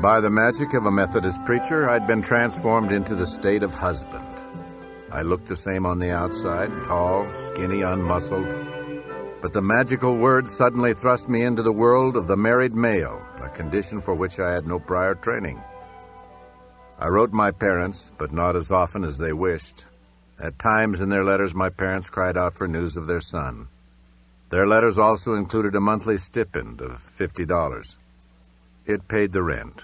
By the magic of a Methodist preacher, I'd been transformed into the state of husband. I looked the same on the outside, tall, skinny, unmuscled. But the magical word suddenly thrust me into the world of the married male, a condition for which I had no prior training. I wrote my parents, but not as often as they wished. At times in their letters, my parents cried out for news of their son. Their letters also included a monthly stipend of $50. It paid the rent.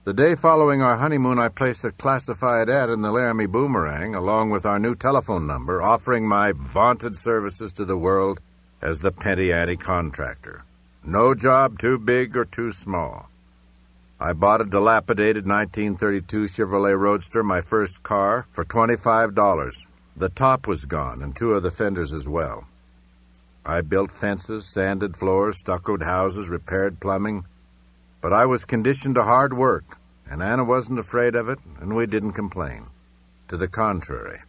The day following our honeymoon, I placed a classified ad in the Laramie Boomerang, along with our new telephone number, offering my vaunted services to the world as the Penny Ante contractor. No job too big or too small. I bought a dilapidated 1932 Chevrolet Roadster, my first car, for $25. The top was gone, and two of the fenders as well. I built fences, sanded floors, stuccoed houses, repaired plumbing. But I was conditioned to hard work, and Anna wasn't afraid of it, and we didn't complain. To the contrary,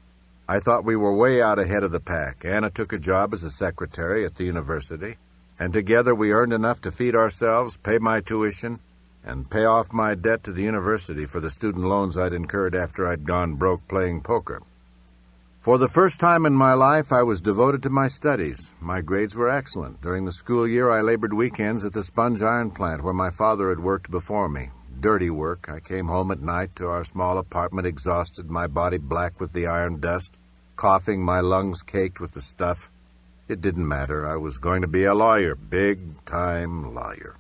I thought we were way out ahead of the pack. Anna took a job as a secretary at the university, and together we earned enough to feed ourselves, pay my tuition, and pay off my debt to the university for the student loans I'd incurred after I'd gone broke playing poker. For the first time in my life, I was devoted to my studies. My grades were excellent. During the school year, I labored weekends at the sponge iron plant where my father had worked before me. Dirty work. I came home at night to our small apartment exhausted, my body black with the iron dust, coughing, my lungs caked with the stuff. It didn't matter. I was going to be a lawyer, big-time lawyer.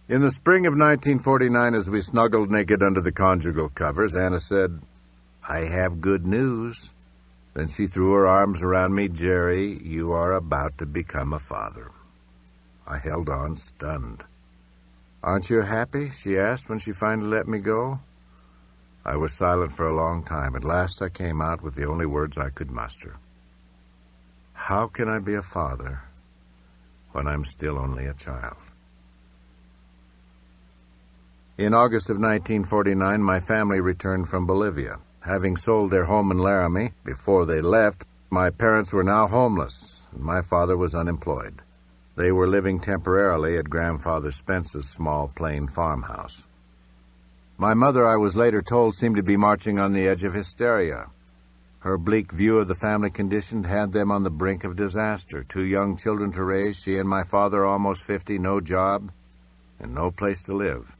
In the spring of 1949, as we snuggled naked under the conjugal covers, Anna said, "I have good news." Then she threw her arms around me. "Gerry, you are about to become a father." I held on, stunned. "Aren't you happy?" she asked when she finally let me go. I was silent for a long time. At last I came out with the only words I could muster. "How can I be a father when I'm still only a child?" In August of 1949, my family returned from Bolivia. Having sold their home in Laramie before they left, my parents were now homeless, and my father was unemployed. They were living temporarily at Grandfather Spence's small plain farmhouse. My mother, I was later told, seemed to be marching on the edge of hysteria. Her bleak view of the family condition had them on the brink of disaster. 2 young children to raise, she and my father almost 50, no job, and no place to live.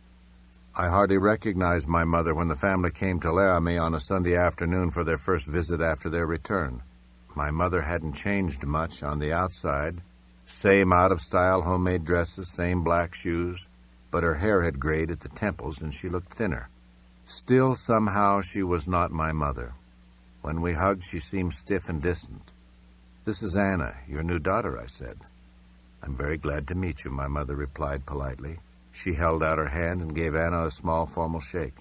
I hardly recognized my mother when the family came to Laramie on a Sunday afternoon for their first visit after their return. My mother hadn't changed much on the outside. Same out-of-style homemade dresses, same black shoes, but her hair had grayed at the temples and she looked thinner. Still, somehow, she was not my mother. When we hugged, she seemed stiff and distant. "This is Anna, your new daughter," I said. "I'm very glad to meet you," my mother replied politely. She held out her hand and gave Anna a small, formal shake.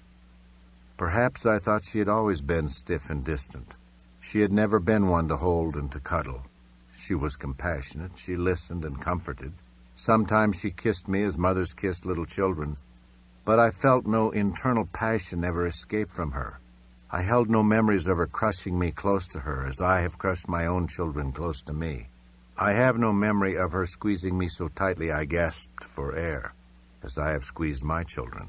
Perhaps I thought she had always been stiff and distant. She had never been one to hold and to cuddle. She was compassionate. She listened and comforted. Sometimes she kissed me as mothers kissed little children, but I felt no internal passion ever escape from her. I held no memories of her crushing me close to her as I have crushed my own children close to me. I have no memory of her squeezing me so tightly I gasped for air, as I have squeezed my children.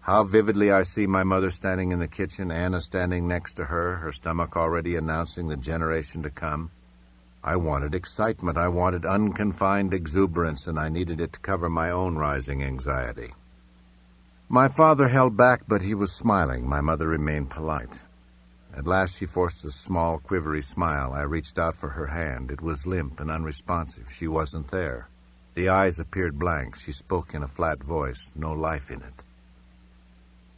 How vividly I see my mother standing in the kitchen, Anna standing next to her, her stomach already announcing the generation to come. I wanted excitement, I wanted unconfined exuberance, and I needed it to cover my own rising anxiety. My father held back, but he was smiling. My mother remained polite. At last she forced a small, quivery smile. I reached out for her hand. It was limp and unresponsive. She wasn't there. The eyes appeared blank. She spoke in a flat voice, no life in it.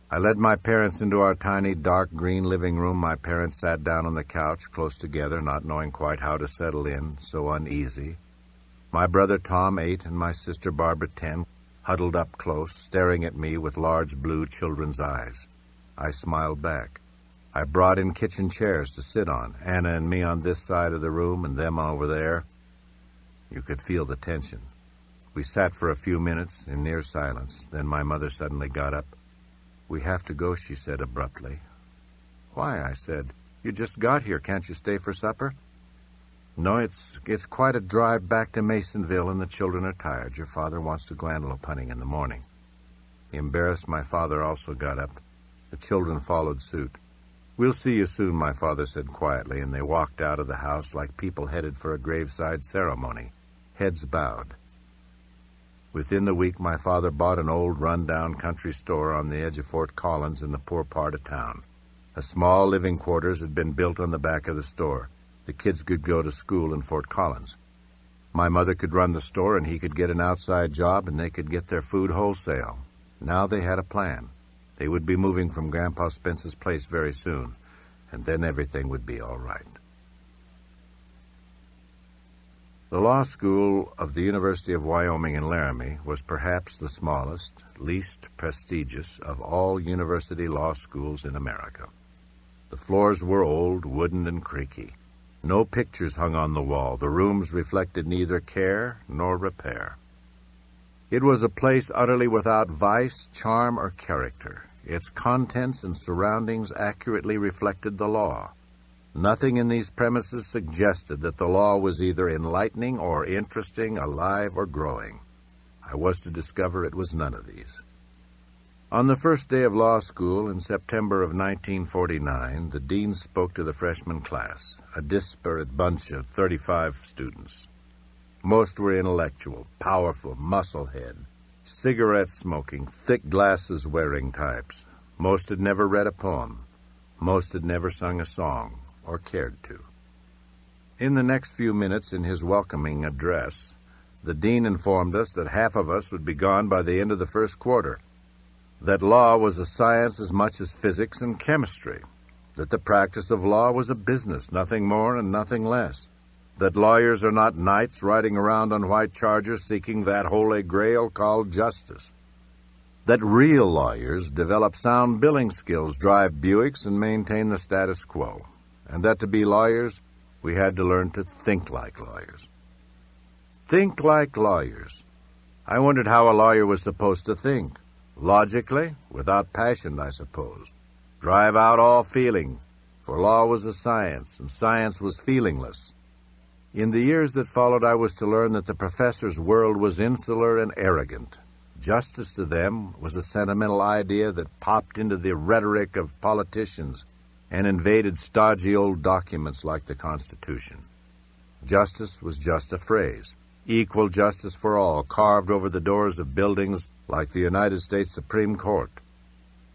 I led my parents into our tiny, dark green living room. My parents sat down on the couch, close together, not knowing quite how to settle in, so uneasy. My brother Tom, 8, and my sister Barbara, 10, huddled up close, staring at me with large blue children's eyes. I smiled back. I brought in kitchen chairs to sit on, Anna and me on this side of the room and them over there. You could feel the tension. We sat for a few minutes in near silence. Then my mother suddenly got up. "We have to go," she said abruptly. "Why?" I said. "You just got here. Can't you stay for supper?" No, it's quite a drive back to Masonville, and the children are tired. Your father wants to go antelope hunting in the morning." Embarrassed, my father also got up. The children followed suit. "We'll see you soon," my father said quietly, and they walked out of the house like people headed for a graveside ceremony, heads bowed. Within the week, my father bought an old, run-down country store on the edge of Fort Collins in the poor part of town. A small living quarters had been built on the back of the store. The kids could go to school in Fort Collins. My mother could run the store, and he could get an outside job, and they could get their food wholesale. Now they had a plan. They would be moving from Grandpa Spence's place very soon, and then everything would be all right. The law school of the University of Wyoming in Laramie was perhaps the smallest, least prestigious of all university law schools in America. The floors were old, wooden, and creaky. No pictures hung on the wall. The rooms reflected neither care nor repair. It was a place utterly without vice, charm, or character. Its contents and surroundings accurately reflected the law. Nothing in these premises suggested that the law was either enlightening or interesting, alive or growing. I was to discover it was none of these. On the first day of law school in September of 1949, the dean spoke to the freshman class, a disparate bunch of 35 students. Most were intellectual, powerful, muscle-head, cigarette-smoking, thick glasses-wearing types. Most had never read a poem. Most had never sung a song, or cared to. In the next few minutes in his welcoming address, the dean informed us that half of us would be gone by the end of the first quarter, that law was a science as much as physics and chemistry, that the practice of law was a business, nothing more and nothing less, that lawyers are not knights riding around on white chargers seeking that holy grail called justice, that real lawyers develop sound billing skills, drive Buicks, and maintain the status quo, and that to be lawyers, we had to learn to think like lawyers. Think like lawyers. I wondered how a lawyer was supposed to think. Logically, without passion, I suppose. Drive out all feeling, for law was a science, and science was feelingless. In the years that followed, I was to learn that the professor's world was insular and arrogant. Justice to them was a sentimental idea that popped into the rhetoric of politicians and invaded stodgy old documents like the Constitution. Justice was just a phrase. Equal justice for all, carved over the doors of buildings like the United States Supreme Court.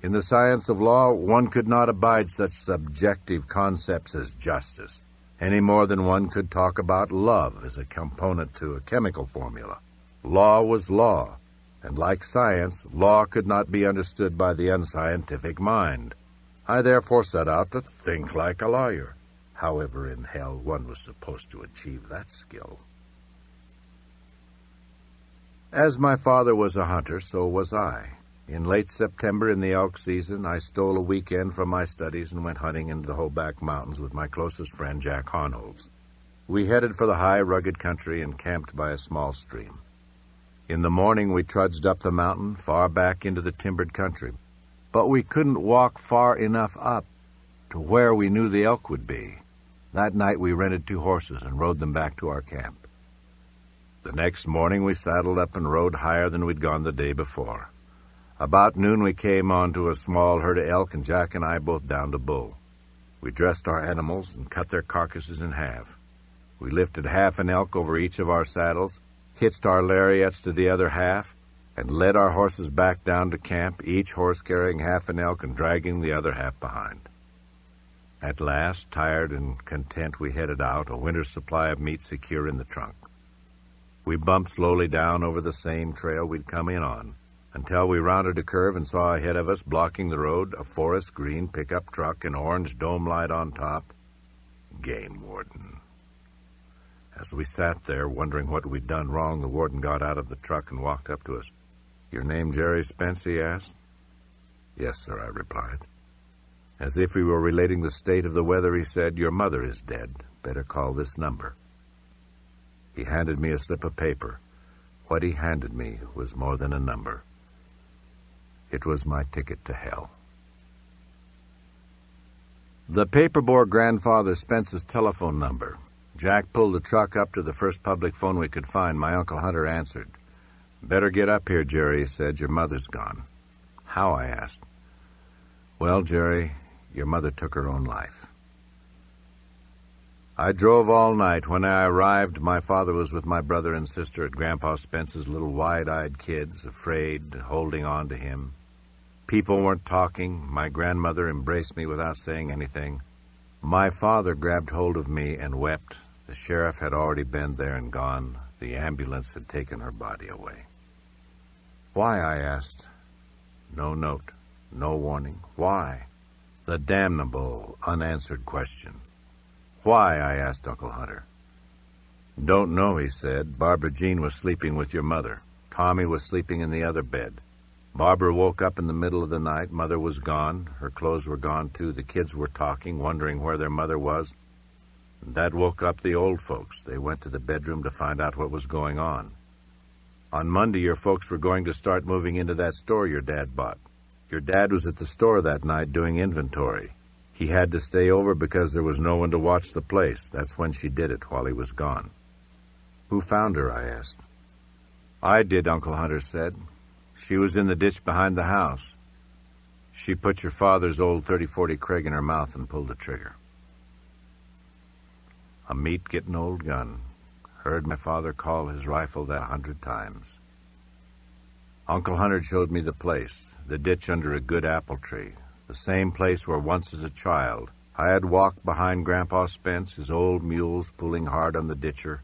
In the science of law, one could not abide such subjective concepts as justice, any more than one could talk about love as a component to a chemical formula. Law was law, and like science, law could not be understood by the unscientific mind. I therefore set out to think like a lawyer. However in hell one was supposed to achieve that skill. As my father was a hunter, so was I. In late September, in the elk season, I stole a weekend from my studies and went hunting into the Hoback Mountains with my closest friend, Jack Honholz. We headed for the high, rugged country and camped by a small stream. In the morning, we trudged up the mountain, far back into the timbered country. But we couldn't walk far enough up to where we knew the elk would be. That night, we rented 2 horses and rode them back to our camp. The next morning, we saddled up and rode higher than we'd gone the day before. About noon, we came onto a small herd of elk, and Jack and I both downed a bull. We dressed our animals and cut their carcasses in half. We lifted half an elk over each of our saddles, hitched our lariats to the other half, and led our horses back down to camp, each horse carrying half an elk and dragging the other half behind. At last, tired and content, we headed out, a winter's supply of meat secure in the trunk. We bumped slowly down over the same trail we'd come in on, until we rounded a curve and saw ahead of us, blocking the road, a forest green pickup truck, an orange dome light on top. Game warden. As we sat there, wondering what we'd done wrong, the warden got out of the truck and walked up to us. "Your name Gerry Spence?" he asked. "Yes, sir," I replied. As if we were relating the state of the weather, he said, "Your mother is dead. Better call this number." He handed me a slip of paper. What he handed me was more than a number. It was my ticket to hell. The paper bore Grandfather Spence's telephone number. Jack pulled the truck up to the first public phone we could find. My Uncle Hunter answered. "Better get up here, Jerry," he said. "Your mother's gone." "How?" I asked. "Well, Jerry, your mother took her own life." I drove all night. When I arrived, my father was with my brother and sister at Grandpa Spence's little wide-eyed kids, afraid, holding on to him. People weren't talking. My grandmother embraced me without saying anything. My father grabbed hold of me and wept. The sheriff had already been there and gone. The ambulance had taken her body away. "Why?" I asked. No note, no warning. Why? The damnable, unanswered question. "Why?" I asked Uncle Hunter. "Don't know," he said. "Barbara Jean was sleeping with your mother. Tommy was sleeping in the other bed. Barbara woke up in the middle of the night. Mother was gone. Her clothes were gone, too. The kids were talking, wondering where their mother was. That woke up the old folks. They went to the bedroom to find out what was going on. On Monday, your folks were going to start moving into that store your dad bought. Your dad was at the store that night doing inventory. He had to stay over because there was no one to watch the place. That's when she did it, while he was gone." "Who found her?" I asked. "I did," Uncle Hunter said. "She was in the ditch behind the house. She put your father's old 30-40 Craig in her mouth and pulled the trigger." A meat-getting old gun. Heard my father call his rifle that 100 times. Uncle Hunter showed me the place, the ditch under a good apple tree, the same place where once as a child I had walked behind Grandpa Spence, his old mules pulling hard on the ditcher,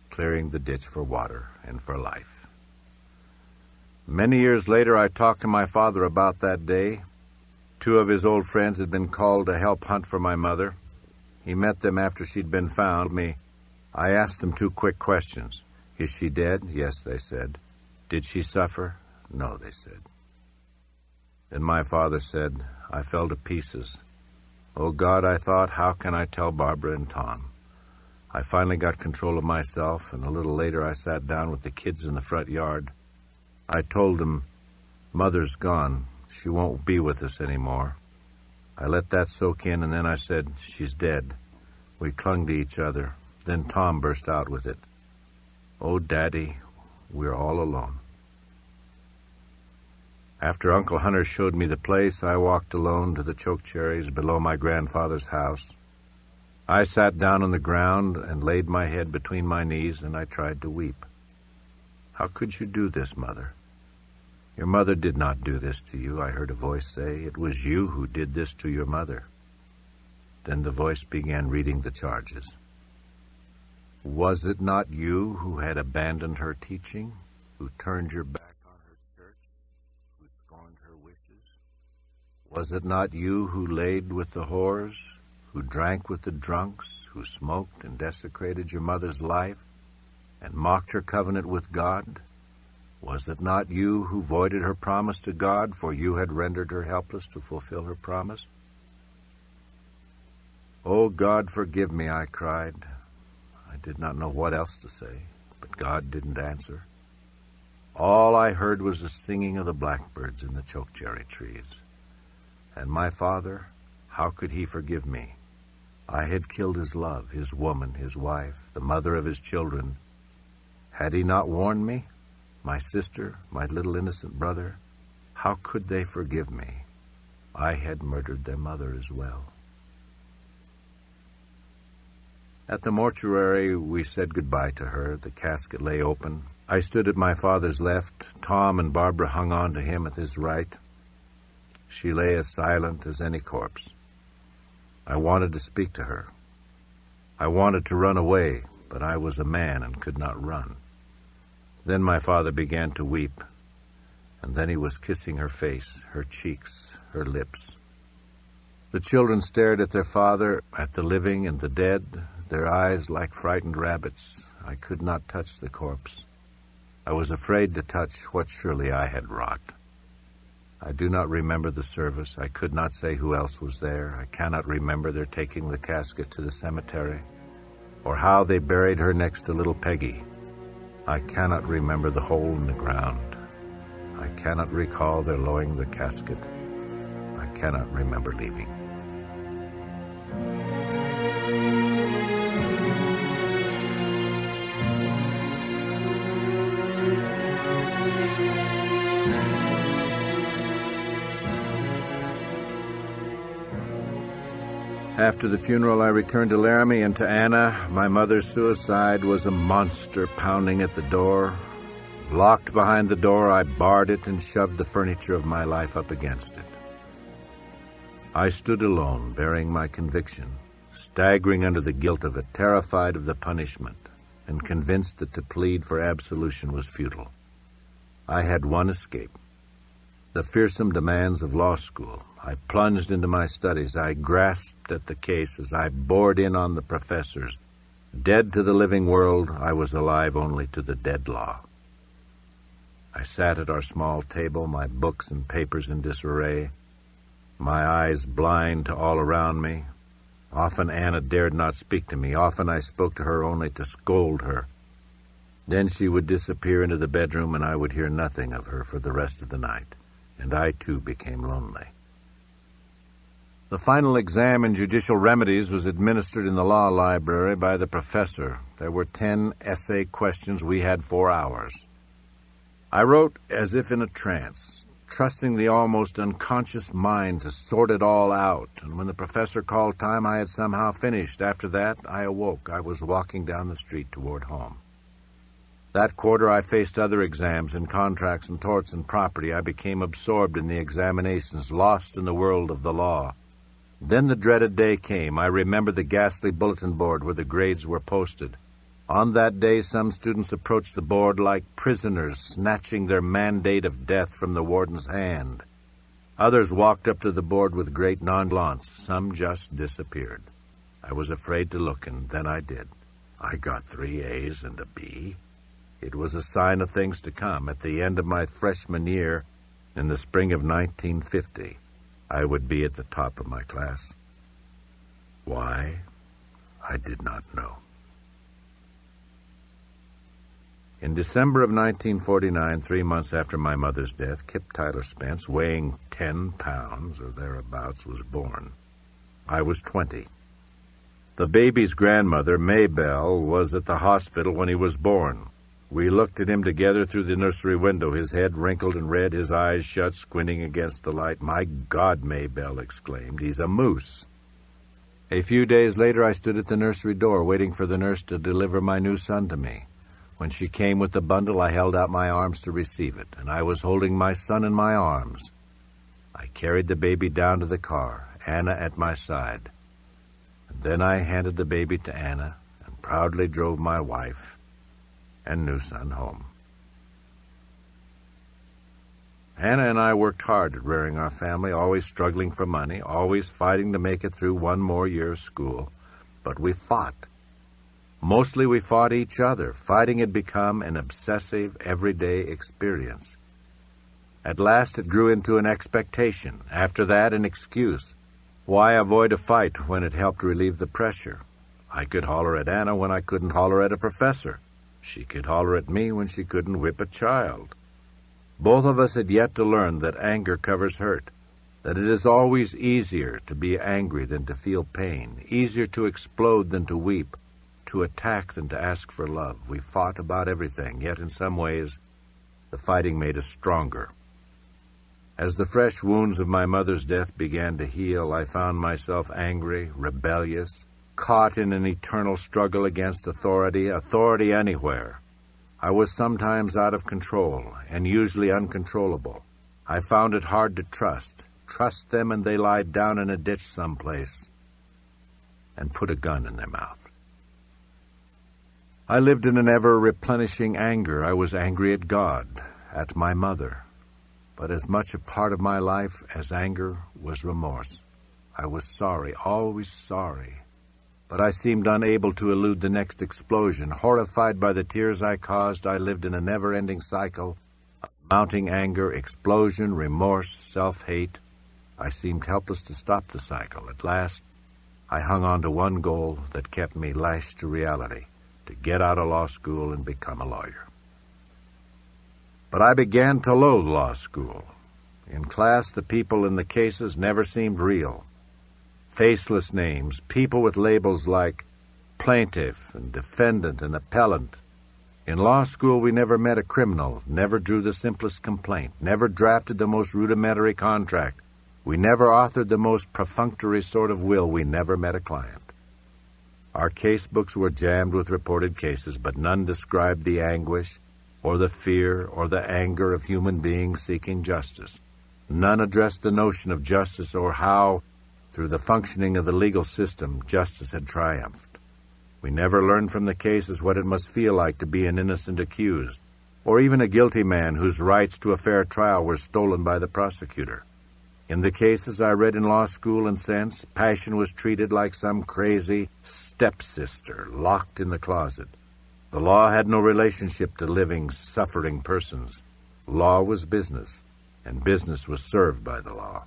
clearing the ditch for water and for life. Many years later, I talked to my father about that day. 2 of his old friends had been called to help hunt for my mother. He met them after she'd been found. I asked them 2 quick questions. "Is she dead?" "Yes," they said. "Did she suffer?" "No," they said. Then my father said, "I fell to pieces. Oh, God," I thought, "how can I tell Barbara and Tom?" I finally got control of myself, and a little later I sat down with the kids in the front yard. I told them, "Mother's gone. She won't be with us anymore." I let that soak in, and then I said, "She's dead." We clung to each other. Then Tom burst out with it. "Oh, Daddy, we're all alone." After Uncle Hunter showed me the place, I walked alone to the chokecherries below my grandfather's house. I sat down on the ground and laid my head between my knees, and I tried to weep. "How could you do this, Mother? Your mother did not do this to you," I heard a voice say. "It was you who did this to your mother." Then the voice began reading the charges. "Was it not you who had abandoned her teaching, who turned your back on her church, who scorned her wishes? Was it not you who laid with the whores, who drank with the drunks, who smoked and desecrated your mother's life, and mocked her covenant with God? Was it not you who voided her promise to God, for you had rendered her helpless to fulfill her promise?" "Oh, God, forgive me," I cried. I did not know what else to say, but God didn't answer. All I heard was the singing of the blackbirds in the chokecherry trees. And my father, how could he forgive me? I had killed his love, his woman, his wife, the mother of his children. Had he not warned me? My sister, my little innocent brother, how could they forgive me? I had murdered their mother as well. At the mortuary, we said goodbye to her. The casket lay open. I stood at my father's left. Tom and Barbara hung on to him at his right. She lay as silent as any corpse. I wanted to speak to her. I wanted to run away, but I was a man and could not run. Then my father began to weep, and then he was kissing her face, her cheeks, her lips. The children stared at their father, at the living and the dead, their eyes like frightened rabbits. I could not touch the corpse. I was afraid to touch what surely I had wrought. I do not remember the service. I could not say who else was there. I cannot remember their taking the casket to the cemetery, or how they buried her next to little Peggy. I cannot remember the hole in the ground. I cannot recall their lowering the casket. I cannot remember leaving. After the funeral, I returned to Laramie and to Anna. My mother's suicide was a monster pounding at the door. Locked behind the door, I barred it and shoved the furniture of my life up against it. I stood alone, bearing my conviction, staggering under the guilt of it, terrified of the punishment, and convinced that to plead for absolution was futile. I had one escape: the fearsome demands of law school. I plunged into my studies. I grasped at the cases. I bored in on the professors. Dead to the living world, I was alive only to the dead law. I sat at our small table, my books and papers in disarray, my eyes blind to all around me. Often Anna dared not speak to me. Often I spoke to her only to scold her. Then she would disappear into the bedroom, and I would hear nothing of her for the rest of the night, and I too became lonely. The final exam in judicial remedies was administered in the law library by the professor. There were 10 essay questions. We had 4 hours. I wrote as if in a trance, trusting the almost unconscious mind to sort it all out, and when the professor called time, I had somehow finished. After that, I awoke. I was walking down the street toward home. That quarter, I faced other exams in contracts and torts and property. I became absorbed in the examinations, lost in the world of the law. Then the dreaded day came. I remember the ghastly bulletin board where the grades were posted. On that day, some students approached the board like prisoners, snatching their mandate of death from the warden's hand. Others walked up to the board with great nonchalance. Some just disappeared. I was afraid to look, and then I did. I got 3 A's and a B. It was a sign of things to come. At the end of my freshman year, in the spring of 1950, I would be at the top of my class. Why? I did not know. In December of 1949, 3 months after my mother's death, Kip Tyler Spence, weighing 10 pounds or thereabouts, was born. I was 20. The baby's grandmother, Maybelle, was at the hospital when he was born. We looked at him together through the nursery window, his head wrinkled and red, his eyes shut, squinting against the light. "My God," Maybelle exclaimed, "he's a moose." A few days later, I stood at the nursery door, waiting for the nurse to deliver my new son to me. When she came with the bundle, I held out my arms to receive it, and I was holding my son in my arms. I carried the baby down to the car, Anna at my side. And then I handed the baby to Anna and proudly drove my wife and new son home. Anna and I worked hard at rearing our family, always struggling for money, always fighting to make it through one more year of school. But we fought. Mostly we fought each other. Fighting had become an obsessive, everyday experience. At last it grew into an expectation. After that, an excuse. Why avoid a fight when it helped relieve the pressure? I could holler at Anna when I couldn't holler at a professor. She could holler at me when she couldn't whip a child. Both of us had yet to learn that anger covers hurt, that it is always easier to be angry than to feel pain, easier to explode than to weep, to attack than to ask for love. We fought about everything, yet in some ways the fighting made us stronger. As the fresh wounds of my mother's death began to heal, I found myself angry, rebellious, caught in an eternal struggle against authority anywhere. I was sometimes out of control, and usually uncontrollable. I found it hard to trust them, and they lied down in a ditch someplace and put a gun in their mouth. I lived in an ever-replenishing anger. I was angry at God, at my mother, but as much a part of my life as anger was remorse. I was sorry, always sorry. But I seemed unable to elude the next explosion. Horrified by the tears I caused, I lived in a never-ending cycle of mounting anger, explosion, remorse, self-hate. I seemed helpless to stop the cycle. At last, I hung on to one goal that kept me lashed to reality, to get out of law school and become a lawyer. But I began to loathe law school. In class, the people in the cases never seemed real. Faceless names, people with labels like plaintiff and defendant and appellant. In law school, we never met a criminal, never drew the simplest complaint, never drafted the most rudimentary contract, We never authored the most perfunctory sort of will. We never met a client. Our case books were jammed with reported cases, but none described the anguish or the fear or the anger of human beings seeking justice. None addressed the notion of justice or how, through the functioning of the legal system, justice had triumphed. We never learned from the cases what it must feel like to be an innocent accused, or even a guilty man whose rights to a fair trial were stolen by the prosecutor. In the cases I read in law school and since, passion was treated like some crazy stepsister locked in the closet. The law had no relationship to living, suffering persons. Law was business, and business was served by the law.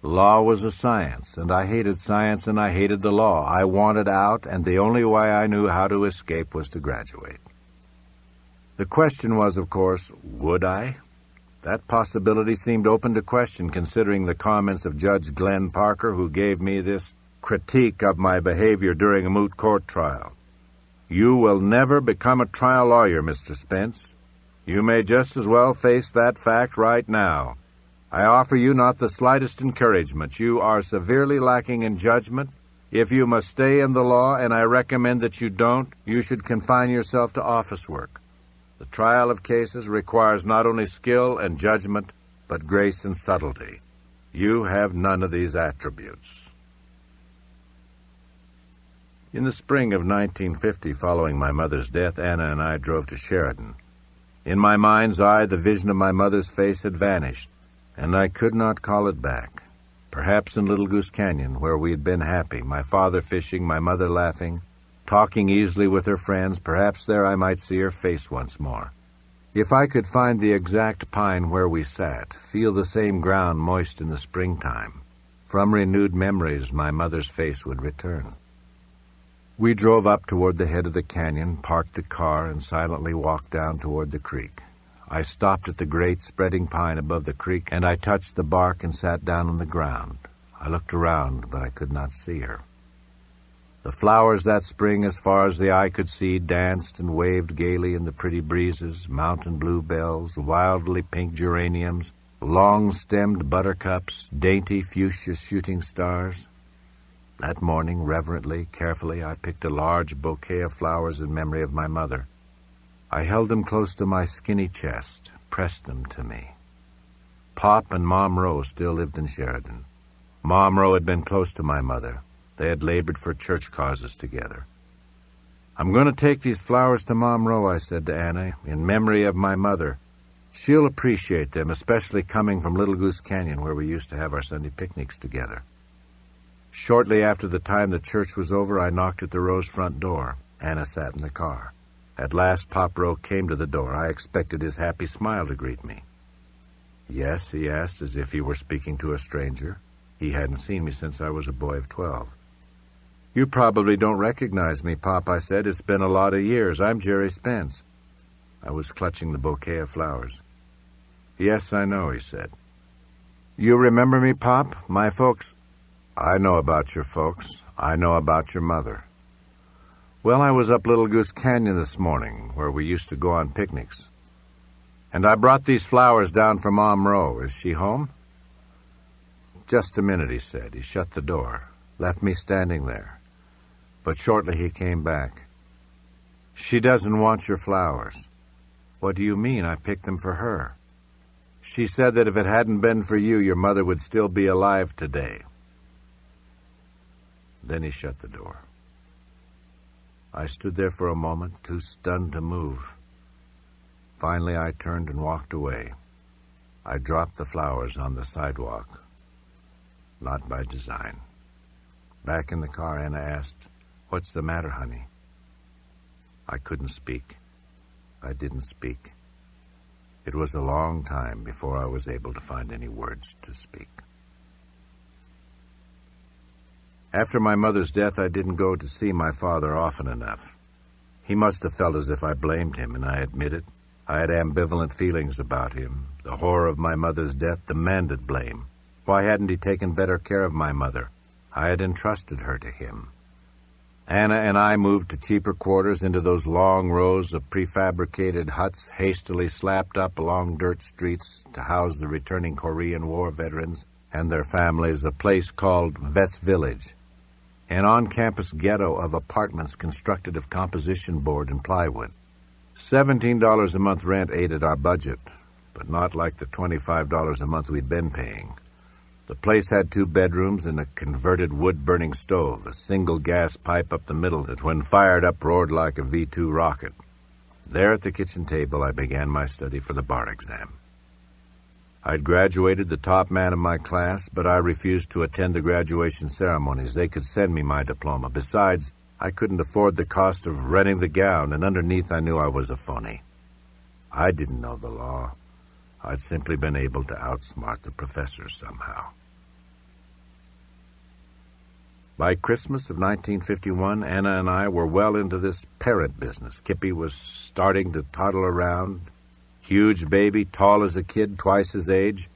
Law was a science, and I hated science and I hated the law. I wanted out, and the only way I knew how to escape was to graduate. The question was, of course, would I? That possibility seemed open to question, considering the comments of Judge Glenn Parker, who gave me this critique of my behavior during a moot court trial. "You will never become a trial lawyer, Mr. Spence. You may just as well face that fact right now. I offer you not the slightest encouragement. You are severely lacking in judgment. If you must stay in the law, and I recommend that you don't, you should confine yourself to office work. The trial of cases requires not only skill and judgment, but grace and subtlety. You have none of these attributes." In the spring of 1950, following my mother's death, Anna and I drove to Sheridan. In my mind's eye, the vision of my mother's face had vanished, and I could not call it back. Perhaps in Little Goose Canyon, where we had been happy, my father fishing, my mother laughing, talking easily with her friends, perhaps there I might see her face once more. If I could find the exact pine where we sat, feel the same ground moist in the springtime, from renewed memories my mother's face would return. We drove up toward the head of the canyon, parked the car, and silently walked down toward the creek. I stopped at the great spreading pine above the creek, and I touched the bark and sat down on the ground. I looked around, but I could not see her. The flowers that spring, as far as the eye could see, danced and waved gaily in the pretty breezes, mountain bluebells, wildly pink geraniums, long-stemmed buttercups, dainty fuchsia shooting stars. That morning, reverently, carefully, I picked a large bouquet of flowers in memory of my mother. I held them close to my skinny chest, pressed them to me. Pop and Mom Rowe still lived in Sheridan. Mom Rowe had been close to my mother. They had labored for church causes together. "I'm going to take these flowers to Mom Rowe," I said to Anna, "in memory of my mother. She'll appreciate them, especially coming from Little Goose Canyon, where we used to have our Sunday picnics together." Shortly after the time the church was over, I knocked at the Rowe's front door. Anna sat in the car. At last Pop Rowe came to the door. I expected his happy smile to greet me. "Yes?" he asked, as if he were speaking to a stranger. He hadn't seen me since I was a boy of 12. "You probably don't recognize me, Pop," I said. "It's been a lot of years. I'm Gerry Spence." I was clutching the bouquet of flowers. "Yes, I know," he said. "You remember me, Pop? My folks—" "I know about your folks. I know about your mother." "Well, I was up Little Goose Canyon this morning, where we used to go on picnics. And I brought these flowers down for Mom Rowe. Is she home?" "Just a minute," he said. He shut the door, left me standing there. But shortly he came back. "She doesn't want your flowers." "What do you mean? I picked them for her." "She said that if it hadn't been for you, your mother would still be alive today." Then he shut the door. I stood there for a moment, too stunned to move. Finally, I turned and walked away. I dropped the flowers on the sidewalk. Not by design. Back in the car, Anna asked, "What's the matter, honey?" I couldn't speak. I didn't speak. It was a long time before I was able to find any words to speak. After my mother's death, I didn't go to see my father often enough. He must have felt as if I blamed him, and I admit it. I had ambivalent feelings about him. The horror of my mother's death demanded blame. Why hadn't he taken better care of my mother? I had entrusted her to him. Anna and I moved to cheaper quarters into those long rows of prefabricated huts hastily slapped up along dirt streets to house the returning Korean War veterans and their families a place called Vets Village, an on-campus ghetto of apartments constructed of composition board and plywood. $17 a month rent aided our budget, but not like the $25 a month we'd been paying. The place had 2 bedrooms and a converted wood-burning stove, a single gas pipe up the middle that when fired up roared like a V-2 rocket. There at the kitchen table I began my study for the bar exam. I'd graduated the top man of my class, but I refused to attend the graduation ceremonies. They could send me my diploma. Besides, I couldn't afford the cost of renting the gown, and underneath I knew I was a phony. I didn't know the law. I'd simply been able to outsmart the professors somehow. By Christmas of 1951, Anna and I were well into this parent business. Kippy was starting to toddle around. Huge baby, tall as a kid, twice his age.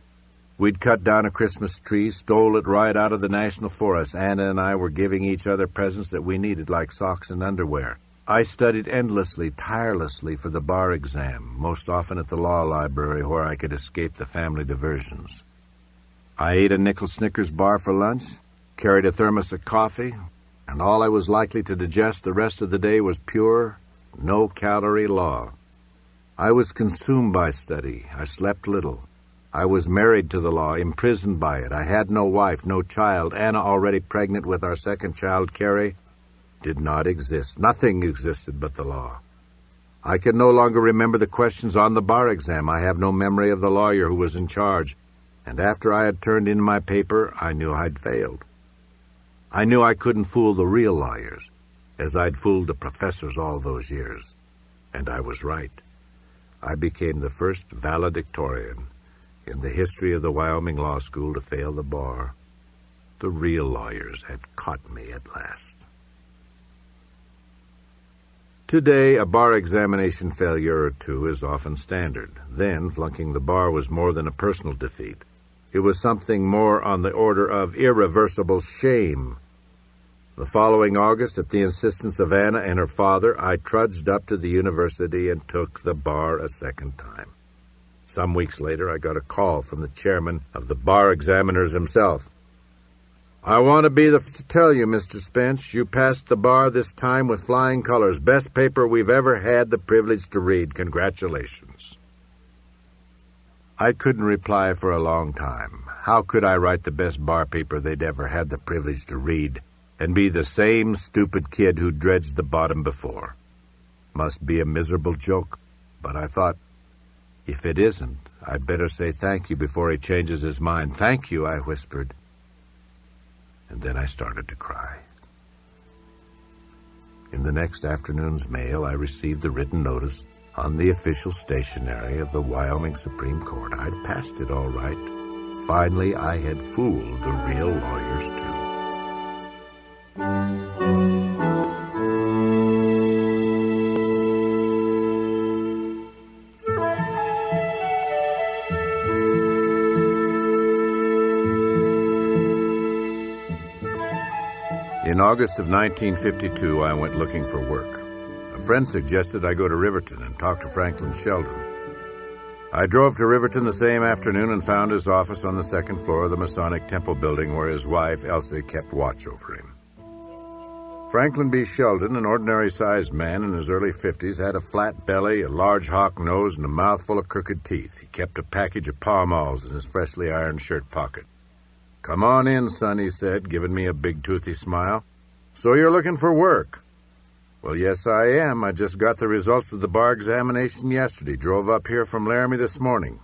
We'd cut down a Christmas tree, stole it right out of the national forest. Anna and I were giving each other presents that we needed, like socks and underwear. I studied endlessly, tirelessly for the bar exam, most often at the law library where I could escape the family diversions. I ate a nickel Snickers bar for lunch, carried a thermos of coffee, and all I was likely to digest the rest of the day was pure, no-calorie law. I was consumed by study. I slept little. I was married to the law, imprisoned by it. I had no wife, no child. Anna, already pregnant with our second child, Carrie, did not exist. Nothing existed but the law. I could no longer remember the questions on the bar exam. I have no memory of the lawyer who was in charge. And after I had turned in my paper, I knew I'd failed. I knew I couldn't fool the real lawyers, as I'd fooled the professors all those years. And I was right. I became the first valedictorian in the history of the Wyoming Law School to fail the bar. The real lawyers had caught me at last. Today, a bar examination failure or two is often standard. Then, flunking the bar was more than a personal defeat. It was something more on the order of irreversible shame. The following August, at the insistence of Anna and her father, I trudged up to the university and took the bar a second time. Some weeks later, I got a call from the chairman of the bar examiners himself. "I want to be the first to tell you, Mr. Spence, you passed the bar this time with flying colors. Best paper we've ever had the privilege to read. Congratulations." I couldn't reply for a long time. How could I write the best bar paper they'd ever had the privilege to read and be the same stupid kid who dredged the bottom before? Must be a miserable joke, but I thought, if it isn't, I'd better say thank you before he changes his mind. "Thank you," I whispered. And then I started to cry. In the next afternoon's mail, I received the written notice on the official stationery of the Wyoming Supreme Court. I'd passed it all right. Finally, I had fooled the real lawyers, too. In August of 1952, I went looking for work. A friend suggested I go to Riverton and talk to Franklin Sheldon. I drove to Riverton the same afternoon and found his office on the second floor of the Masonic Temple building where his wife, Elsie, kept watch over him. Franklin B. Sheldon, an ordinary-sized man in his early 50s, had a flat belly, a large hawk nose, and a mouthful of crooked teeth. He kept a package of Pall Malls in his freshly ironed shirt pocket. "Come on in, son," he said, giving me a big toothy smile. "So you're looking for work?" "Well, yes, I am. I just got the results of the bar examination yesterday. Drove up here from Laramie this morning."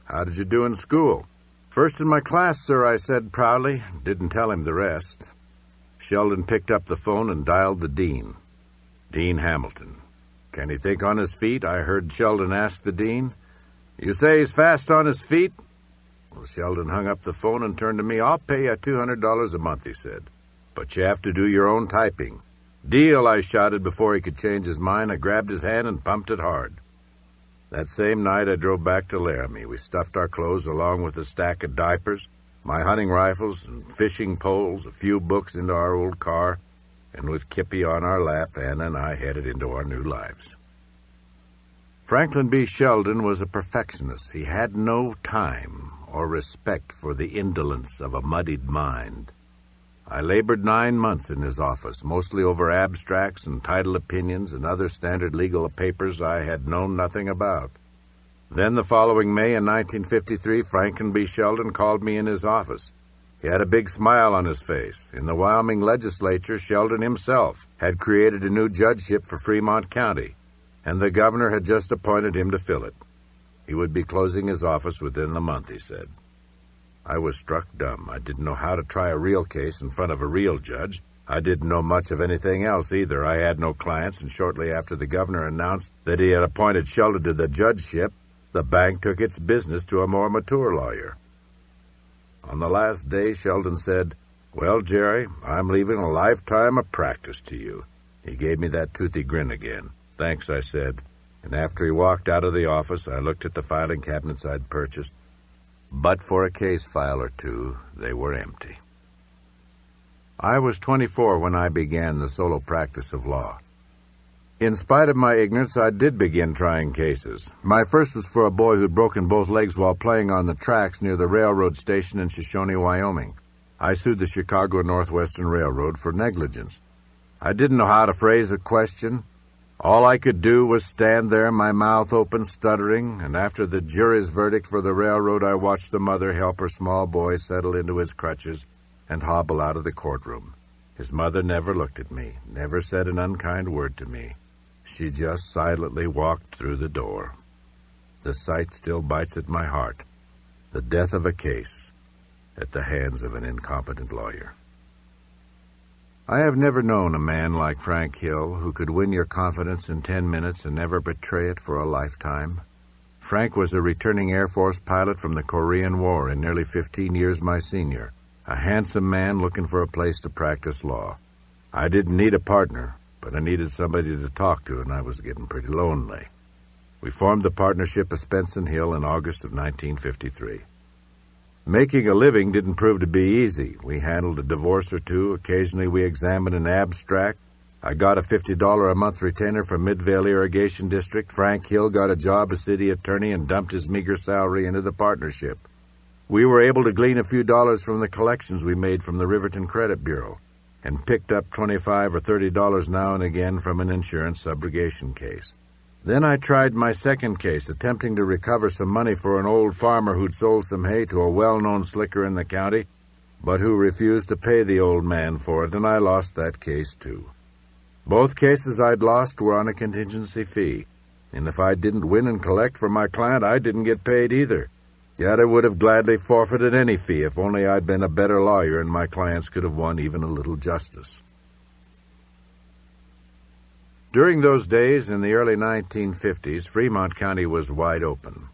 "How did you do in school?" "First in my class, sir," I said proudly. Didn't tell him the rest. Sheldon picked up the phone and dialed the dean. Dean Hamilton. "Can he think on his feet?" I heard Sheldon ask the dean. "You say he's fast on his feet?" Well, Sheldon hung up the phone and turned to me. "I'll pay you $200 a month," he said. "But you have to do your own typing." "Deal," I shouted before he could change his mind. I grabbed his hand and pumped it hard. That same night I drove back to Laramie. We stuffed our clothes along with a stack of diapers, my hunting rifles and fishing poles, a few books into our old car, and with Kippy on our lap, Anna and I headed into our new lives. Franklin B. Sheldon was a perfectionist. He had no time or respect for the indolence of a muddied mind. I labored 9 months in his office, mostly over abstracts and title opinions and other standard legal papers I had known nothing about. Then the following May in 1953, Franklin B. Sheldon called me in his office. He had a big smile on his face. In the Wyoming legislature, Sheldon himself had created a new judgeship for Fremont County, and the governor had just appointed him to fill it. He would be closing his office within the month, he said. I was struck dumb. I didn't know how to try a real case in front of a real judge. I didn't know much of anything else either. I had no clients, and shortly after the governor announced that he had appointed Sheldon to the judgeship, the bank took its business to a more mature lawyer. On the last day, Sheldon said, "Well, Jerry, I'm leaving a lifetime of practice to you." He gave me that toothy grin again. "Thanks," I said, and after he walked out of the office, I looked at the filing cabinets I'd purchased. But for a case file or two, they were empty. I was 24 when I began the solo practice of law. In spite of my ignorance, I did begin trying cases. My first was for a boy who'd broken both legs while playing on the tracks near the railroad station in Shoshone, Wyoming. I sued the Chicago Northwestern Railroad for negligence. I didn't know how to phrase a question. All I could do was stand there, my mouth open, stuttering, and after the jury's verdict for the railroad, I watched the mother help her small boy settle into his crutches and hobble out of the courtroom. His mother never looked at me, never said an unkind word to me. She just silently walked through the door. The sight still bites at my heart. The death of a case at the hands of an incompetent lawyer. I have never known a man like Frank Hill who could win your confidence in 10 minutes and never betray it for a lifetime. Frank was a returning Air Force pilot from the Korean War and nearly 15 years my senior, a handsome man looking for a place to practice law. I didn't need a partner, but I needed somebody to talk to, and I was getting pretty lonely. We formed the partnership of Spence and Hill in August of 1953. Making a living didn't prove to be easy. We handled a divorce or two. Occasionally we examined an abstract. I got a $50 a month retainer from Midvale Irrigation District. Frank Hill got a job as city attorney and dumped his meager salary into the partnership. We were able to glean a few dollars from the collections we made from the Riverton Credit Bureau and picked up $25 or $30 now and again from an insurance subrogation case. Then I tried my second case, attempting to recover some money for an old farmer who'd sold some hay to a well-known slicker in the county, but who refused to pay the old man for it, and I lost that case too. Both cases I'd lost were on a contingency fee, and if I didn't win and collect for my client, I didn't get paid either. Yet I would have gladly forfeited any fee if only I'd been a better lawyer and my clients could have won even a little justice. During those days, in the early 1950s, Fremont County was wide open.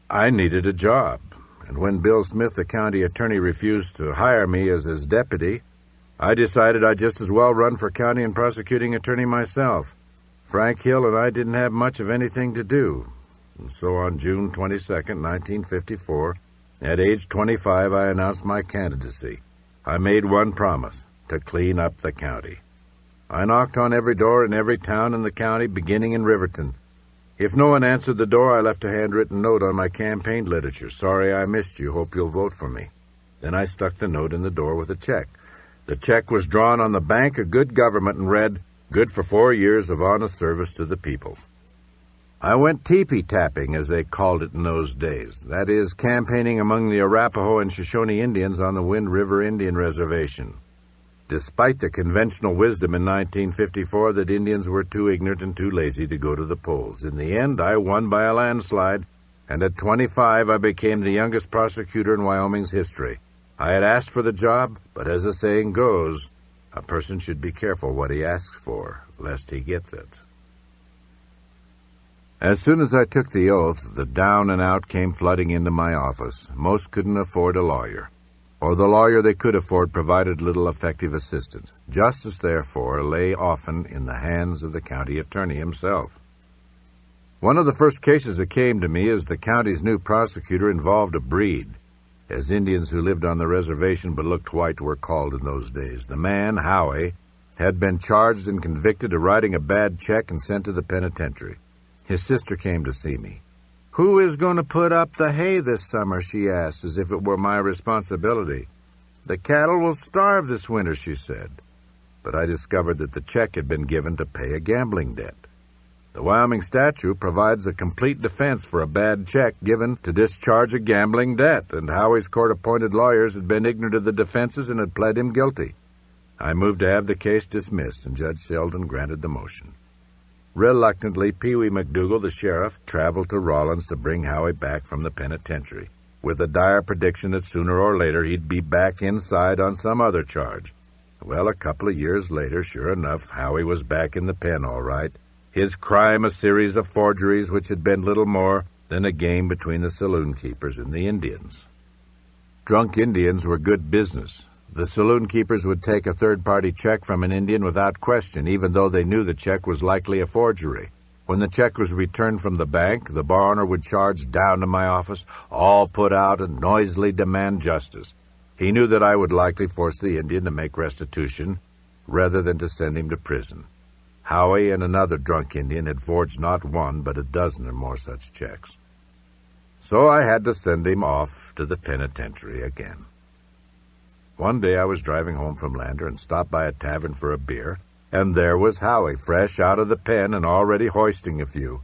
I needed a job, and when Bill Smith, the county attorney, refused to hire me as his deputy, I decided I'd just as well run for county and prosecuting attorney myself. Frank Hill and I didn't have much of anything to do, and so on June 22nd, 1954, at age 25, I announced my candidacy. I made one promise, to clean up the county. I knocked on every door in every town in the county, beginning in Riverton. If no one answered the door, I left a handwritten note on my campaign literature. "Sorry I missed you. Hope you'll vote for me." Then I stuck the note in the door with a check. The check was drawn on the Bank of Good Government and read, "Good for 4 years of honest service to the people." I went teepee-tapping, as they called it in those days. That is, campaigning among the Arapaho and Shoshone Indians on the Wind River Indian Reservation. Despite the conventional wisdom in 1954 that Indians were too ignorant and too lazy to go to the polls. In the end, I won by a landslide, and at 25 I became the youngest prosecutor in Wyoming's history. I had asked for the job, but as the saying goes, a person should be careful what he asks for, lest he gets it. As soon as I took the oath, the down and out came flooding into my office. Most couldn't afford a lawyer, or the lawyer they could afford provided little effective assistance. Justice, therefore, lay often in the hands of the county attorney himself. One of the first cases that came to me as the county's new prosecutor involved a breed, as Indians who lived on the reservation but looked white were called in those days. The man, Howie, had been charged and convicted of writing a bad check and sent to the penitentiary. His sister came to see me. "Who is going to put up the hay this summer?" she asked, as if it were my responsibility. "The cattle will starve this winter," she said. But I discovered that the check had been given to pay a gambling debt. The Wyoming statute provides a complete defense for a bad check given to discharge a gambling debt, and Howie's court-appointed lawyers had been ignorant of the defenses and had pled him guilty. I moved to have the case dismissed, and Judge Sheldon granted the motion. Reluctantly, Pee Wee McDougal, the sheriff, traveled to Rawlins to bring Howie back from the penitentiary, with a dire prediction that sooner or later he'd be back inside on some other charge. Well, a couple of years later, sure enough, Howie was back in the pen all right, his crime a series of forgeries which had been little more than a game between the saloon keepers and the Indians. Drunk Indians were good business. The saloon keepers would take a third-party check from an Indian without question, even though they knew the check was likely a forgery. When the check was returned from the bank, the bar owner would charge down to my office, all put out, and noisily demand justice. He knew that I would likely force the Indian to make restitution, rather than to send him to prison. Howie and another drunk Indian had forged not one, but a dozen or more such checks. So I had to send him off to the penitentiary again. One day I was driving home from Lander and stopped by a tavern for a beer, and there was Howie, fresh out of the pen and already hoisting a few.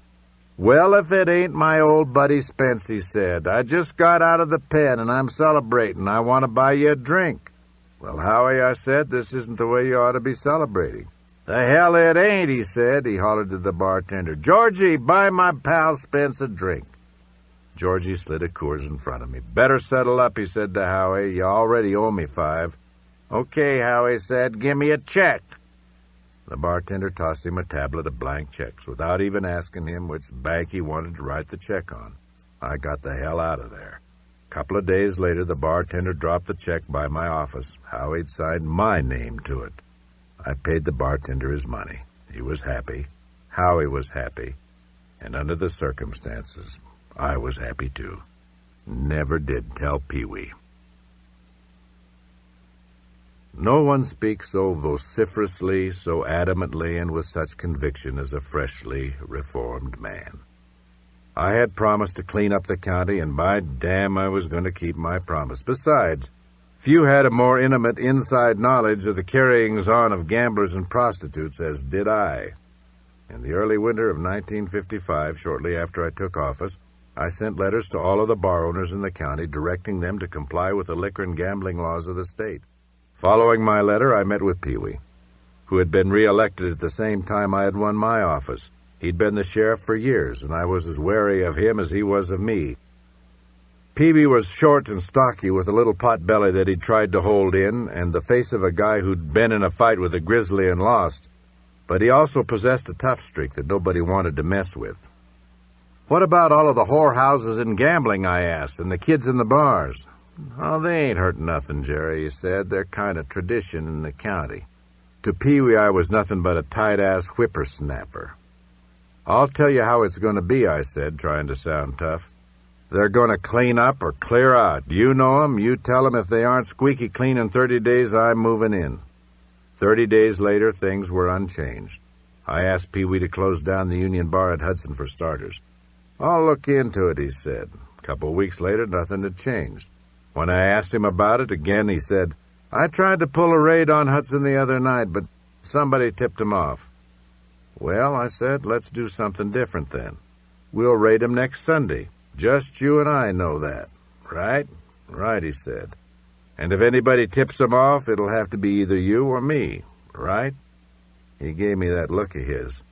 "Well, if it ain't my old buddy Spence," he said. "I just got out of the pen, and I'm celebrating. I want to buy you a drink." "Well, Howie," I said, "this isn't the way you ought to be celebrating." "The hell it ain't," he said. He hollered to the bartender, "Georgie, buy my pal Spence a drink." Georgie slid a Coors in front of me. "Better settle up," he said to Howie. "You already owe me $5. "Okay," Howie said. "Give me a check." The bartender tossed him a tablet of blank checks without even asking him which bank he wanted to write the check on. I got the hell out of there. A couple of days later, the bartender dropped the check by my office. Howie'd signed my name to it. I paid the bartender his money. He was happy. Howie was happy. And under the circumstances, I was happy too. Never did tell Pee Wee. No one speaks so vociferously, so adamantly, and with such conviction as a freshly reformed man. I had promised to clean up the county, and by damn I was going to keep my promise. Besides, few had a more intimate inside knowledge of the carryings-on of gamblers and prostitutes as did I. In the early winter of 1955, shortly after I took office, I sent letters to all of the bar owners in the county directing them to comply with the liquor and gambling laws of the state. Following my letter, I met with Pee Wee, who had been re-elected at the same time I had won my office. He'd been the sheriff for years, and I was as wary of him as he was of me. Pee Wee was short and stocky with a little pot belly that he'd tried to hold in, and the face of a guy who'd been in a fight with a grizzly and lost. But he also possessed a tough streak that nobody wanted to mess with. "What about all of the whorehouses and gambling?" I asked, "and the kids in the bars?" "Oh, they ain't hurt nothing, Jerry," he said. "They're kind of tradition in the county." To Pee Wee, I was nothing but a tight-ass whippersnapper. "I'll tell you how it's going to be," I said, trying to sound tough. "They're going to clean up or clear out. You know 'em. You tell 'em if they aren't squeaky clean in 30 days, I'm moving in." 30 days later, things were unchanged. I asked Pee Wee to close down the Union Bar at Hudson for starters. "I'll look into it," he said. A couple of weeks later, nothing had changed. When I asked him about it again, he said, "I tried to pull a raid on Hudson the other night, but somebody tipped him off." "Well," I said, "let's do something different then. We'll raid him next Sunday. Just you and I know that." "Right?" "Right," he said. "And if anybody tips him off, it'll have to be either you or me. Right?" He gave me that look of his.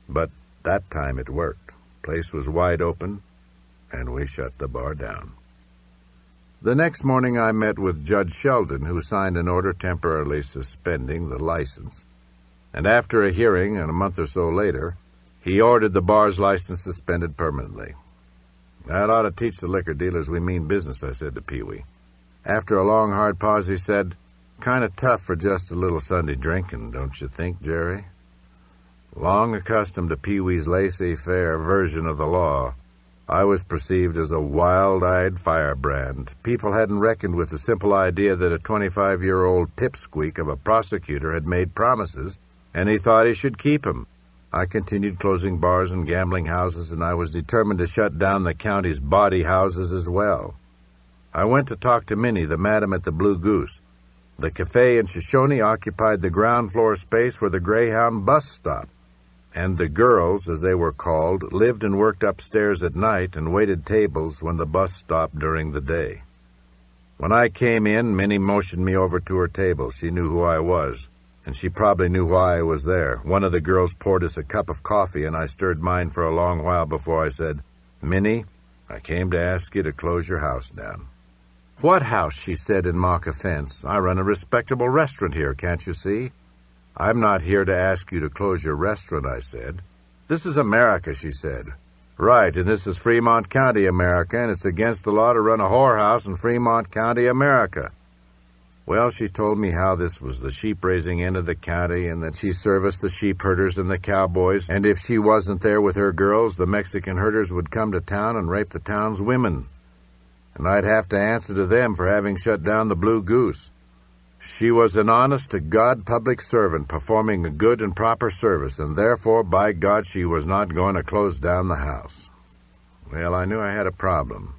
But that time it worked. Place was wide open, and we shut the bar down. The next morning I met with Judge Sheldon, who signed an order temporarily suspending the license. And after a hearing, and a month or so later, he ordered the bar's license suspended permanently. "That ought to teach the liquor dealers we mean business," I said to Pee Wee. After a long, hard pause, he said, "Kind of tough for just a little Sunday drinking, don't you think, Jerry?" Long accustomed to Pee Wee's laissez-faire version of the law, I was perceived as a wild-eyed firebrand. People hadn't reckoned with the simple idea that a 25-year-old pipsqueak of a prosecutor had made promises, and he thought he should keep 'em. I continued closing bars and gambling houses, and I was determined to shut down the county's bawdy houses as well. I went to talk to Minnie, the madam at the Blue Goose. The cafe in Shoshone occupied the ground floor space where the Greyhound bus stopped, and the girls, as they were called, lived and worked upstairs at night and waited tables when the bus stopped during the day. When I came in, Minnie motioned me over to her table. She knew who I was, and she probably knew why I was there. One of the girls poured us a cup of coffee, and I stirred mine for a long while before I said, "Minnie, I came to ask you to close your house down." "What house?" she said in mock offense. "I run a respectable restaurant here, can't you see?" "I'm not here to ask you to close your restaurant," I said. "This is America," she said. "Right, and this is Fremont County, America, and it's against the law to run a whorehouse in Fremont County, America." Well, she told me how this was the sheep-raising end of the county and that she serviced the sheep herders and the cowboys, and if she wasn't there with her girls, the Mexican herders would come to town and rape the town's women, and I'd have to answer to them for having shut down the Blue Goose. She was an honest-to-God public servant performing a good and proper service, and therefore, by God, she was not going to close down the house. Well, I knew I had a problem.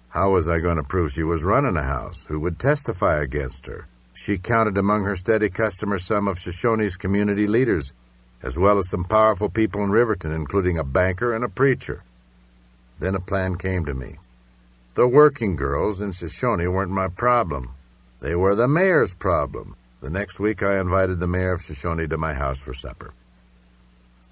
How was I going to prove she was running a house? Who would testify against her? She counted among her steady customers some of Shoshone's community leaders, as well as some powerful people in Riverton, including a banker and a preacher. Then a plan came to me. The working girls in Shoshone weren't my problem. They were the mayor's problem. The next week I invited the mayor of Shoshone to my house for supper.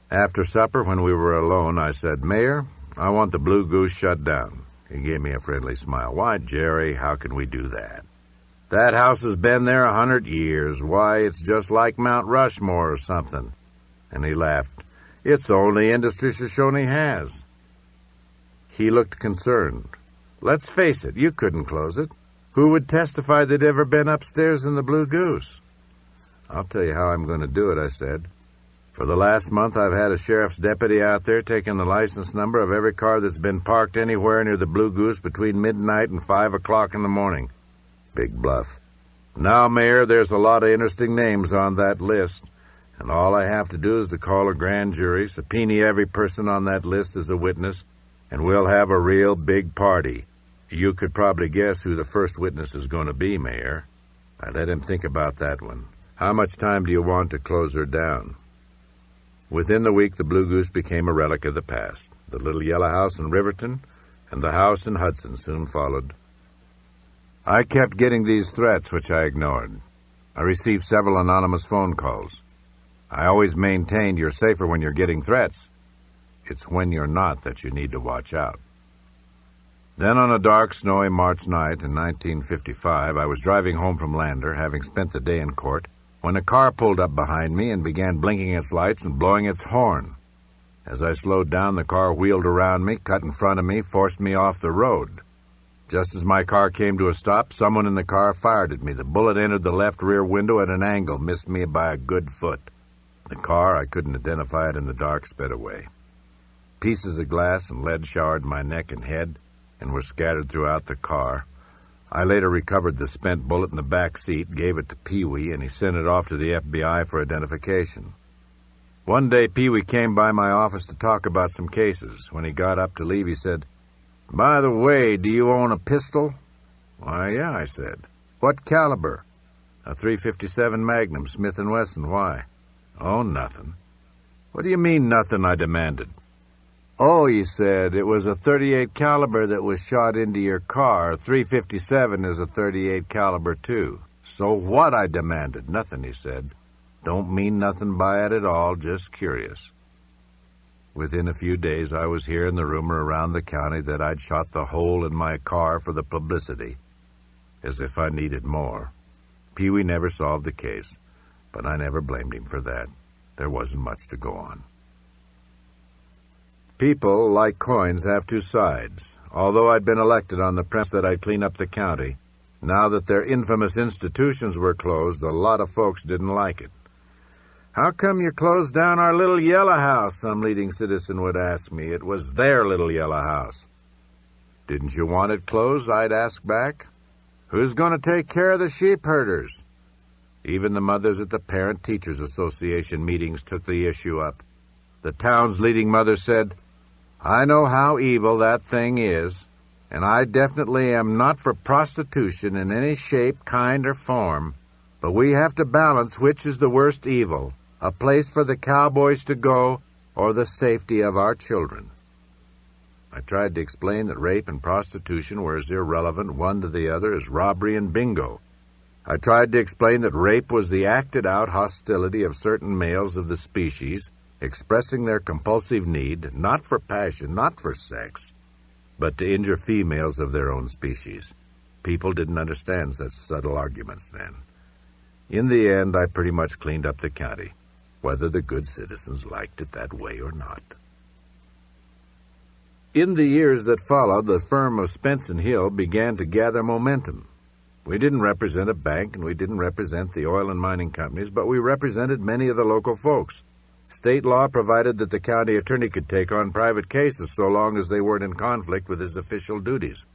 After supper, when we were alone, I said, "Mayor, I want the Blue Goose shut down." He gave me a friendly smile. "Why, Jerry, how can we do that? That house has been there 100 years. Why, it's just like Mount Rushmore or something." And he laughed. "It's the only industry Shoshone has." He looked concerned. "Let's face it, you couldn't close it. Who would testify they'd ever been upstairs in the Blue Goose?" "I'll tell you how I'm going to do it," I said. "For the last month, I've had a sheriff's deputy out there taking the license number of every car that's been parked anywhere near the Blue Goose between midnight and 5 o'clock in the morning." Big bluff. "Now, Mayor, there's a lot of interesting names on that list, and all I have to do is to call a grand jury, subpoena every person on that list as a witness, and we'll have a real big party. You could probably guess who the first witness is going to be, Mayor." I let him think about that one. "How much time do you want to close her down?" Within the week, the Blue Goose became a relic of the past. The little yellow house in Riverton and the house in Hudson soon followed. I kept getting these threats, which I ignored. I received several anonymous phone calls. I always maintained you're safer when you're getting threats. It's when you're not that you need to watch out. Then on a dark, snowy March night in 1955, I was driving home from Lander, having spent the day in court, when a car pulled up behind me and began blinking its lights and blowing its horn. As I slowed down, the car wheeled around me, cut in front of me, forced me off the road. Just as my car came to a stop, someone in the car fired at me. The bullet entered the left rear window at an angle, missed me by a good foot. The car, I couldn't identify it in the dark, sped away. Pieces of glass and lead showered my neck and head and were scattered throughout the car. I later recovered the spent bullet in the back seat, gave it to Pee-wee, and he sent it off to the FBI for identification. One day, Pee-wee came by my office to talk about some cases. When he got up to leave, he said, "By the way, do you own a pistol?" "Why, yeah," I said. "What caliber?" "A .357 Magnum, Smith & Wesson." "Why?" "Oh, nothing." "What do you mean, nothing?" I demanded. "Oh," he said, "it was a .38 caliber that was shot into your car. 357 is a .38 caliber, too." "So what?" I demanded. "Nothing," he said. "Don't mean nothing by it at all, just curious." Within a few days, I was hearing the rumor around the county that I'd shot the hole in my car for the publicity, as if I needed more. Pee-wee never solved the case, but I never blamed him for that. There wasn't much to go on. People, like coins, have two sides. Although I'd been elected on the premise that I'd clean up the county, now that their infamous institutions were closed, a lot of folks didn't like it. "How come you closed down our little yellow house?" some leading citizen would ask me. It was their little yellow house. "Didn't you want it closed?" I'd ask back. "Who's going to take care of the sheep herders?" Even the mothers at the Parent Teachers Association meetings took the issue up. The town's leading mother said, "I know how evil that thing is, and I definitely am not for prostitution in any shape, kind, or form. But we have to balance which is the worst evil, a place for the cowboys to go or the safety of our children." I tried to explain that rape and prostitution were as irrelevant one to the other as robbery and bingo. I tried to explain that rape was the acted-out hostility of certain males of the species, expressing their compulsive need, not for passion, not for sex, but to injure females of their own species. People didn't understand such subtle arguments then. In the end, I pretty much cleaned up the county, whether the good citizens liked it that way or not. In the years that followed, the firm of Spence and Hill began to gather momentum. We didn't represent a bank, and we didn't represent the oil and mining companies, but we represented many of the local folks. State law provided that the county attorney could take on private cases so long as they weren't in conflict with his official duties.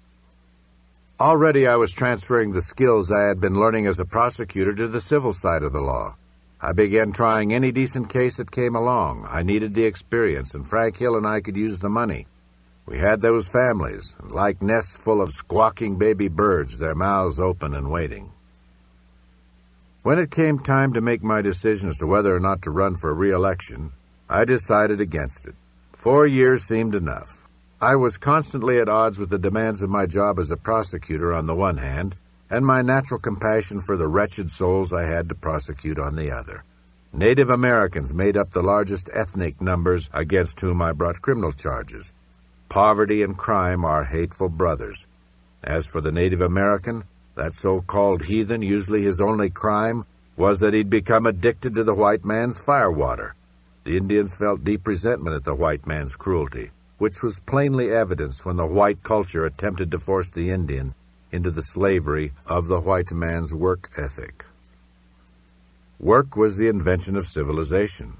Already I was transferring the skills I had been learning as a prosecutor to the civil side of the law. I began trying any decent case that came along. I needed the experience, and Frank Hill and I could use the money. We had those families, like nests full of squawking baby birds, their mouths open and waiting. When it came time to make my decision as to whether or not to run for re-election, I decided against it. 4 years seemed enough. I was constantly at odds with the demands of my job as a prosecutor on the one hand, and my natural compassion for the wretched souls I had to prosecute on the other. Native Americans made up the largest ethnic numbers against whom I brought criminal charges. Poverty and crime are hateful brothers. As for the Native American, that so-called heathen, usually his only crime was that he'd become addicted to the white man's firewater. The Indians felt deep resentment at the white man's cruelty, which was plainly evidenced when the white culture attempted to force the Indian into the slavery of the white man's work ethic. Work was the invention of civilization.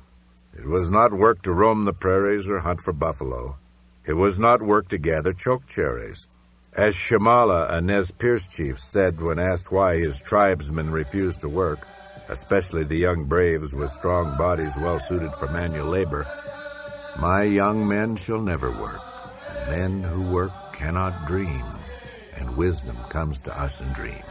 It was not work to roam the prairies or hunt for buffalo. It was not work to gather choke cherries. As Shamala, a Nez Perce chief, said when asked why his tribesmen refused to work, especially the young braves with strong bodies well suited for manual labor, "My young men shall never work. Men who work cannot dream, and wisdom comes to us in dreams."